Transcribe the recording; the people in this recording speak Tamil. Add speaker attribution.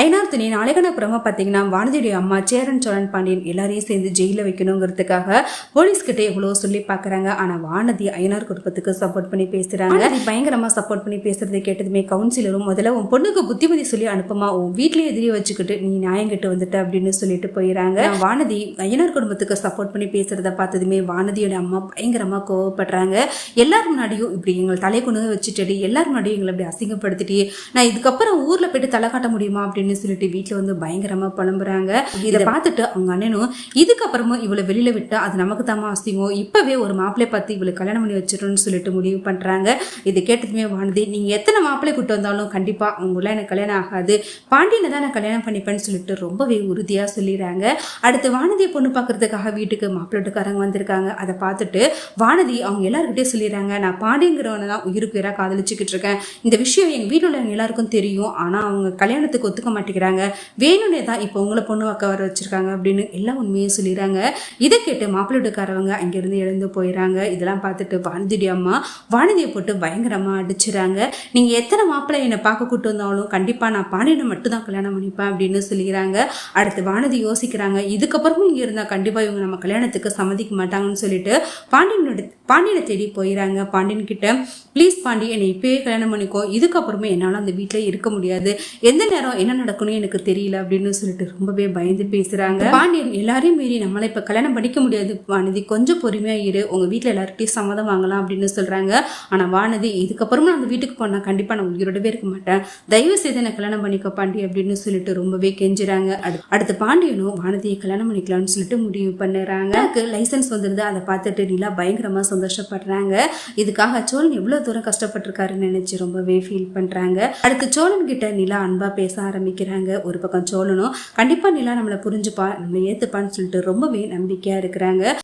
Speaker 1: ஐநார்த்தினி நாளைக்கான அப்புறமா பார்த்தீங்கன்னா வானதியுடைய அம்மா சேரன் சோழன் பாண்டியன் எல்லாரையும் சேர்ந்து ஜெயிலில் வைக்கணுங்கிறதுக்காக போலீஸ்கிட்ட எவ்வளோ சொல்லி பார்க்குறாங்க. ஆனால் வானதி ஐநார் குடும்பத்துக்கு சப்போர்ட் பண்ணி பேசுகிறாங்க. பயங்கரமாக சப்போர்ட் பண்ணி பேசுறதை கேட்டதுமே கவுன்சிலரும் முதல்ல உன் பொண்ணுக்கு புத்திமதி சொல்லி அனுப்புமா, உன் வீட்லேயே எதிரியை வச்சுக்கிட்டு நீ நியாயம் கட்டு வந்துட்ட அப்படின்னு சொல்லிட்டு போயிடறாங்க. வானதி ஐயனார் குடும்பத்துக்கு சப்போர்ட் பண்ணி பேசுறத பார்த்ததுமே வானதியோட அம்மா பயங்கரமாக கோவப்படுறாங்க. எல்லாரும் முன்னாடியும் இப்படி எங்களை தலை கொண்டு வச்சுட்டு எல்லாரும் முன்னாடியும் எங்களை இப்படி அசிங்கப்படுத்திட்டு நான் இதுக்கப்புறம் ஊர்ல போயிட்டு தலை காட்ட முடியுமா அப்படின்னு சொல்லிட்டு வீட்டுல வந்து பயங்கரமா புலம்புறாங்க. இதை பார்த்துட்டு அவங்க அண்ணனும் இதுக்கப்புறமும் இவளை வெளியில விட்டா அது நமக்கு தாமா அசிங்கம், இப்பவே ஒரு மாப்பிள்ளை பார்த்து இவளை கல்யாணம் பண்ணி வச்சிடணும்னு சொல்லிட்டு முடிவு பண்றாங்க. இது கேட்டதுமே வானதி நீங்க எத்தனை மாப்பிள்ளை கூட்டு வந்தாலும் கண்டிப்பா அவங்களாம் எனக்கு கல்யாணம் ஆகாது, பாண்டியனை தான் நான் கல்யாணம் பண்ணிப்பேன்னு சொல்லிட்டு ரொம்பவே உறுதியா சொல்லிடுறாங்க. அடுத்து வானதியை பொண்ணு பார்க்கறதுக்காக வீட்டுக்கு மாப்பிள்ளட்டுக்காரங்க வந்திருக்காங்க. அதை பார்த்துட்டு வானதி அவங்க எல்லாருக்கிட்டே சொல்லிடுறாங்க, நான் பாண்டியங்கிறவனை தான் உயிருக்கு உயிராக காதலிச்சுக்கிட்டு இருக்கேன், இந்த விஷயம் எங்க வீட்டில் உள்ளவங்க எல்லாருக்கும் தெரியும், ஆனா அவங்க கல்யாணத்துக்கு ஒத்துக்க மாட்டேங்கிறாங்க, வேணும்னே தான் இப்போ உங்களை பொண்ணு வாக்க வர வச்சிருக்காங்க அப்படின்னு எல்லாம் உண்மையும் சொல்லிடுறாங்க. இதை கேட்டு மாப்பிள்ளட்டுக்காரவங்க அங்கிருந்து எழுந்து போயிடறாங்க. இதெல்லாம் பார்த்துட்டு வானதியுடைய அம்மா வானதியை போட்டு பயங்கரமா அடிச்சுறாங்க. நீங்க எத்தனை மாப்பிள்ளை என்னை பார்க்க கூட்டு வந்தாலும் கண்டிப்பா நான் பாண்டியனை மட்டும் தான் கல்யாணம் பண்ணிப்பேன் அப்படின்னு சொல்லிக்கிறாங்க. அடுத்து வானதி யோசிக்கிறாங்க, இதுக்கப்புறமும் இங்க இருந்தா கண்டிப்பா இவங்க நம்ம கல்யாணத்துக்கு சம்மதிக்க மாட்டாங்கன்னு சொல்லிட்டு பாண்டியனை தேடி போயிடறாங்க. பாண்டியன் கிட்ட ப்ளீஸ் பாண்டி என்னை இப்பயே கல்யாணம் பண்ணிக்கோ, இதுக்கப்புறமே என்னால் அந்த வீட்டில் இருக்க முடியாது, எந்த நேரம் என்ன நடக்கணும் எனக்கு தெரியல அப்படின்னு சொல்லிட்டு ரொம்பவே பயந்து பேசுறாங்க. பாண்டியன் எல்லாரையும் மீறி நம்மளை இப்ப கல்யாணம் பண்ணிக்க முடியாது வானதி, கொஞ்சம் பொறுமையா இரு, உங்க வீட்டுல எல்லார்கிட்டையும் சம்மதம் வாங்கலாம் அப்படின்னு சொல்றாங்க. ஆனா வானதி இதுக்கப்புறமா நான் அந்த வீட்டுக்கு போனா கண்டிப்பா நான் உயிரோடவே இருக்க மாட்டேன், தயவு செய்து என்ன கல்யாணம் பண்ணிக்க பாண்டி அப்படின்னு சொல்லிட்டு ரொம்பவே கெஞ்சுறாங்க. அடுத்து பாண்டியனும் வானதியை கல்யாணம் பண்ணிக்கலாம்னு சொல்லிட்டு முடிவு பண்ணுறாங்க. லைசன்ஸ் வந்துருது. அதை பார்த்துட்டு நிலா பயங்கரமா சந்தோஷப்படுறாங்க. இதுக்காக சோழன் எவ்வளவு தூரம் கஷ்டப்பட்டிருக்காருன்னு நினைச்சு ரொம்பவே ஃபீல் பண்றாங்க. அடுத்து சோழன் கிட்ட நிலா அன்பா பேச ஆரம்பிக்கிறாங்க. ஒரு பக்கம் சோழனும் கண்டிப்பா நிலா நம்மளை புரிஞ்சுப்பா, நம்மளை ஏத்துப்பான்னு சொல்லிட்டு ரொம்பவே நம்பிக்கையா இருக்கிறாங்க.